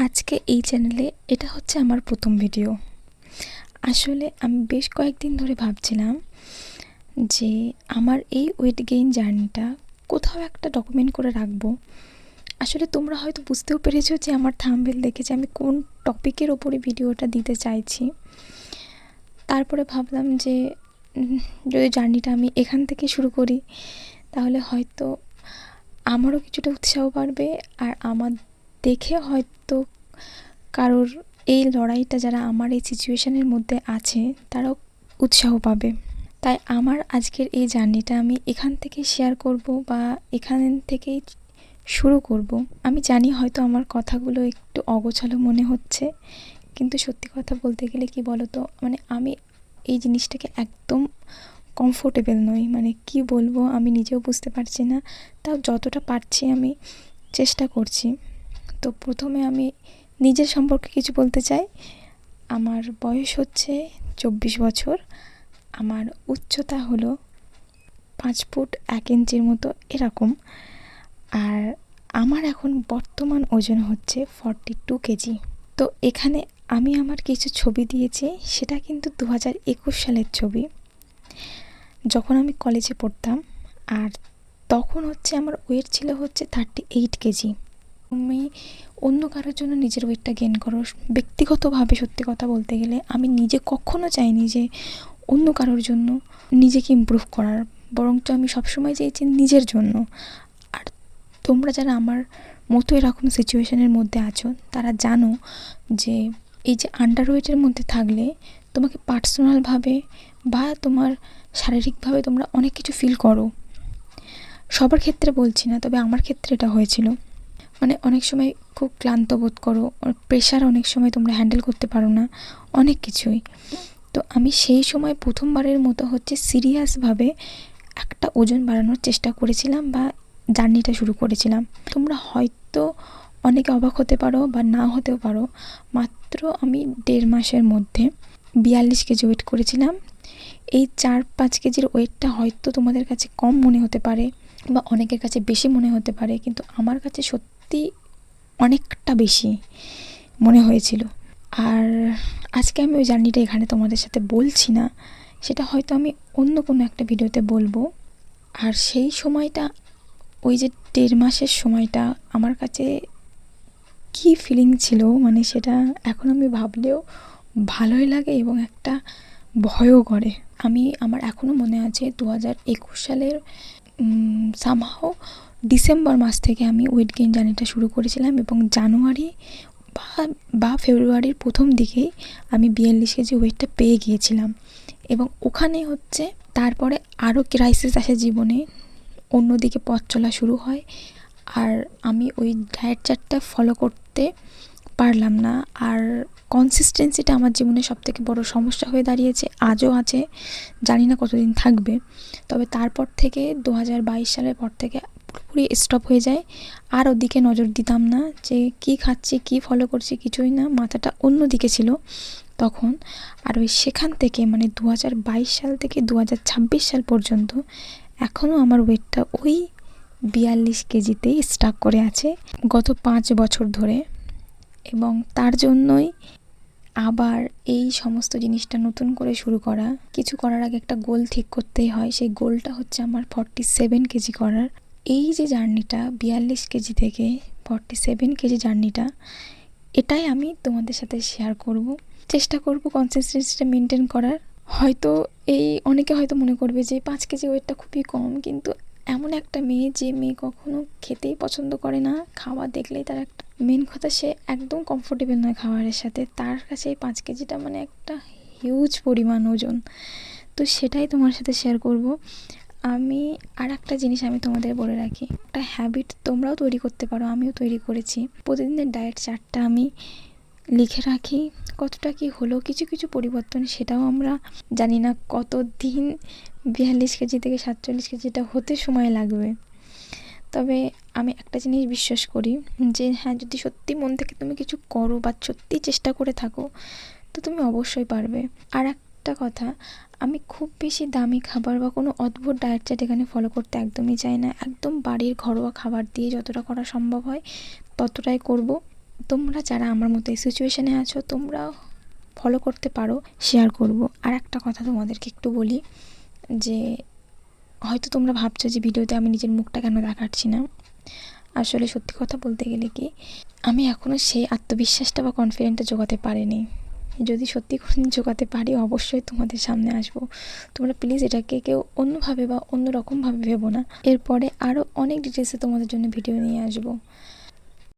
আজকে এই চ্যানেলে এটা হচ্ছে আমার প্রথম ভিডিও। আসলে আমি বেশ কয়েকদিন ধরে ভাবছিলাম যে আমার এই ওয়েট গেইন জার্নিটা কোথাও একটা ডকুমেন্ট করে রাখবো। আসলে তোমরা হয়তো বুঝতেও পেরেছো যে আমার থাম্বনেল দেখে যে আমি কোন টপিকের ওপরে ভিডিওটা দিতে চাইছি। তারপরে ভাবলাম যে যদি জার্নিটা আমি এখান থেকে শুরু করি তাহলে হয়তো আমারও কিছুটা উৎসাহ বাড়বে, আর আমার দেখে হয়তো কারোর এই লড়াইটা যারা আমার এই সিচুয়েশনের মধ্যে আছে তারাও উৎসাহ পাবে। তাই আমার আজকের এই জার্নিটা আমি এখান থেকে শেয়ার করব বা এখান থেকেই শুরু করব। আমি জানি হয়তো আমার কথাগুলো একটু অগোছালো মনে হচ্ছে, কিন্তু সত্যি কথা বলতে গেলে কি বলো তো, মানে আমি এই জিনিসটাকে একদম কমফোর্টেবল নই, মানে কি বলবো আমি নিজেও বুঝতে পারছি না। তাও যতটা পারছি আমি চেষ্টা করছি। তো প্রথমে আমি নিজের সম্পর্কে কিছু বলতে চাই। আমার বয়স হচ্ছে 24 বছর। আমার উচ্চতা হলো 5 ফুট 1 ইঞ্চির মতো এরকম। আর আমার এখন বর্তমান ওজন হচ্ছে 42 কেজি। তো এখানে আমি আমার কিছু ছবি দিয়েছি, সেটা কিন্তু 2021 সালের ছবি, যখন আমি কলেজে পড়তাম। আর তখন হচ্ছে আমার ওয়েট ছিল হচ্ছে 38 কেজি। তুমি অন্য কারোর জন্য নিজের ওয়েটটা গেইন করো, ব্যক্তিগতভাবে সত্যি কথা বলতে গেলে আমি নিজে কখনো চাইনি যে অন্য কারোর জন্য নিজেকে ইমপ্রুভ করার, বরঞ্চ আমি সবসময় চেয়েছি নিজের জন্য। আর তোমরা যারা আমার মতো এরকম সিচুয়েশনের মধ্যে আছো তারা জানো যে এই যে আন্ডার ওয়েটের মধ্যে থাকলে তোমাকে পার্সোনালভাবে বা তোমার শারীরিকভাবে তোমরা অনেক কিছু ফিল করো। সবার ক্ষেত্রে বলছি না, তবে আমার ক্ষেত্রে এটা হয়েছিল। মানে অনেক সময় খুব ক্লান্ত বোধ করো, প্রেশার অনেক সময় তোমরা হ্যান্ডেল করতে পারো না, অনেক কিছুই। তো আমি সেই সময় প্রথমবারের মতো হচ্ছে সিরিয়াসভাবে একটা ওজন বাড়ানোর চেষ্টা করেছিলাম বা জার্নিটা শুরু করেছিলাম। তোমরা হয়তো অনেকে অবাক হতে পারো বা না হতেও পারো, মাত্র আমি 1.5 মাসের মধ্যে 42 কেজি ওয়েট করেছিলাম। এই 4-5 কেজির ওয়েটটা হয়তো তোমাদের কাছে কম মনে হতে পারে বা অনেকের কাছে বেশি মনে হতে পারে, কিন্তু আমার কাছে সত্যি অনেকটা বেশি মনে হয়েছিল। আর আজকে আমি ওই জার্নিটা এখানে তোমাদের সাথে বলছি না, সেটা হয়তো আমি অন্য কোনো একটা ভিডিওতে বলবো। আর সেই সময়টা, ওই যে 1.5 মাসের সময়টা আমার কাছে কী ফিলিং ছিল, মানে সেটা এখন আমি ভাবলেও ভালোই লাগে এবং একটা ভয়ও করে। আমার এখনও মনে আছে 2021 সালের সামহাও ডিসেম্বর মাস থেকে আমি ওয়েট গেইন জার্নিটা শুরু করেছিলাম এবং জানুয়ারি বা ফেব্রুয়ারির প্রথম দিকেই আমি 42 কেজি ওয়েটটা পেয়ে গিয়েছিলাম। এবং ওখানে হচ্ছে তারপরে আরও ক্রাইসিস আসে জীবনে, অন্যদিকে পথ চলা শুরু হয়। আর আমি ওই ডায়েট চার্টটা ফলো করতে পারলাম না। আর কনসিস্টেন্সিটা আমার জীবনে সবথেকে বড় সমস্যা হয়ে দাঁড়িয়েছে, আজও আছে, জানি না কতদিন থাকবে। তবে তারপর থেকে 2022 সালের পর থেকে পুরোপুরি স্টপ হয়ে যায়। আর ওদিকে নজর দিতাম না যে কী খাচ্ছি কী ফলো করছি, কিছুই না, মাথাটা অন্য দিকে ছিল তখন। আর ওই সেখান থেকে মানে 2022 সাল থেকে 2026 সাল পর্যন্ত এখনও আমার ওয়েটটা ওই 42 কেজিতেই স্টাক করে আছে গত 5 বছর ধরে। এবং তার জন্যই আবার এই সমস্ত জিনিসটা নতুন করে শুরু করা। কিছু করার আগে একটা গোল ঠিক করতেই হয়, সেই গোলটা হচ্ছে আমার 47 কেজি করার। এই যে জার্নিটা 42 কেজি থেকে 47 কেজি জার্নিটা, এটাই আমি তোমাদের সাথে শেয়ার করব। চেষ্টা করব কনসিস্টেন্সিটা মেনটেন করার। হয়তো অনেকে হয়তো মনে করবে যে 5 কেজি ওয়েটটা খুবই কম, কিন্তু এমন একটা মেয়ে যে মেয়ে কখনো খেতেই পছন্দ করে না, খাবার দেখলেই তার একটা মেন কথা, সে একদম কমফোর্টেবল নয় খাবারের সাথে, তার কাছে এই 5 কেজিটা মানে একটা হিউজ পরিমাণ ওজন। তো সেটাই তোমার সাথে শেয়ার করব। আর একটা জিনিস আমি তোমাদের বলে রাখি, একটা হ্যাবিট তোমরাও তৈরি করতে পারো, আমিও তৈরি করেছি। প্রতিদিনের ডায়েট চার্টটা আমি লিখে রাখি, কতটা কি হলো, কিছু কিছু পরিবর্তন, সেটাও আমরা জানি না কত দিন 42 কেজি থেকে 47 কেজিটা হতে সময় লাগবে। তবে আমি একটা জিনিস বিশ্বাস করি যে হ্যাঁ, যদি সত্যি মন থেকে তুমি কিছু করো বা সত্যি চেষ্টা করে থাকো তো তুমি অবশ্যই পারবে। আর একটা কথা, আমি খুব বেশি দামি খাবার বা কোনো অদ্ভুত ডায়েট চার্ট এখানে ফলো করতে একদমই চাই না। একদম বাড়ির ঘরোয়া খাবার দিয়ে যতটা করা সম্ভব হয় ততটাই করব। তোমরা যারা আমার মতো এই সিচুয়েশানে আছো তোমরা ফলো করতে পারো, শেয়ার করব। আর একটা কথা তোমাদেরকে একটু বলি, যে হয়তো তোমরা ভাবছো যে ভিডিওতে আমি নিজের মুখটা কেন দেখাচ্ছি না। আসলে সত্যি কথা বলতে গেলে কি, আমি এখনও সেই আত্মবিশ্বাসটা বা কনফিডেন্টটা জোগাতে পারিনি। যদি সত্যি কোনোদিন জোগাতে পারি অবশ্যই তোমাদের সামনে আসবো। তোমরা প্লিজ এটাকে কেউ অন্যভাবে বা অন্য রকমভাবে ভেবো না। এরপরে আরও অনেক ডিটেলসে তোমাদের জন্য ভিডিও নিয়ে আসবো।